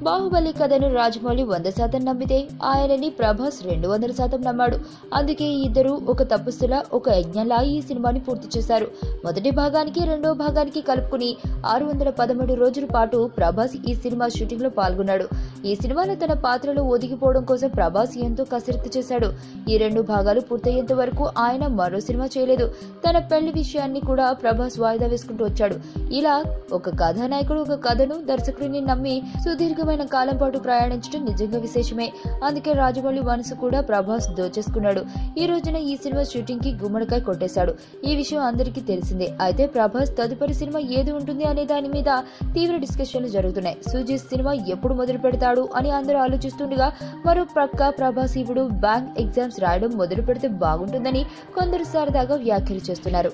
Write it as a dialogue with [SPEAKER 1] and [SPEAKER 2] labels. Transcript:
[SPEAKER 1] బాహుబలి కథను రాజమౌళి 100% నమ్మితే ఆయనని ప్రభాస్ 200% నమ్మాడు. అందుకే ఈ ఇద్దరు ఒక తపస్సులా, ఒక యజ్ఞంలా ఈ సినిమాని పూర్తి చేశారు. మొదటి భాగానికి రెండో భాగానికి కలుపుకుని 613 రోజుల పాటు ప్రభాస్ ఈ సినిమా షూటింగ్ లో పాల్గొన్నాడు. ఈ సినిమాలో తన పాత్రలో ఒదిగిపోవడం కోసం ప్రభాస్ ఎంతో కసరత్తు చేశాడు. ఈ 2 భాగాలు పూర్తయ్యేంత వరకు ఆయన మరో సినిమా చేయలేదు. తన పెళ్లి విషయాన్ని కూడా ప్రభాస్ వాయిదా వేసుకుంటూ వచ్చాడు. ఇలా ఒక కథానాయకుడు ఒక కథను దర్శకుడిని నమ్మి సుదీర్ఘమైన కాలం పాటు ప్రయాణించడం నిజంగా విశేషమే. అందుకే రాజమౌళి మనసు కూడా ప్రభాస్ దోచేసుకున్నాడు. ఈ రోజున ఈ సినిమా షూటింగ్ కి గుమ్మడికాయ కొట్టేశాడు. ఈ విషయం అందరికీ తెలిసిందే. అయితే ప్రభాస్ తదుపరి సినిమా ఏది ఉంటుంది అనే దాని మీద తీవ్ర డిస్కషన్లు జరుగుతున్నాయి. సుజీత్ సినిమా ఎప్పుడు మొదలు పెడతాడు అని అందరూ ఆలోచిస్తుండగా మరో ప్రక్క ప్రభాస్ ఇప్పుడు బ్యాంక్ ఎగ్జామ్స్ రాయడం మొదలు పెడితే బాగుంటుందని కొందరు సరదాగా వ్యాఖ్యలు చేస్తున్నారు.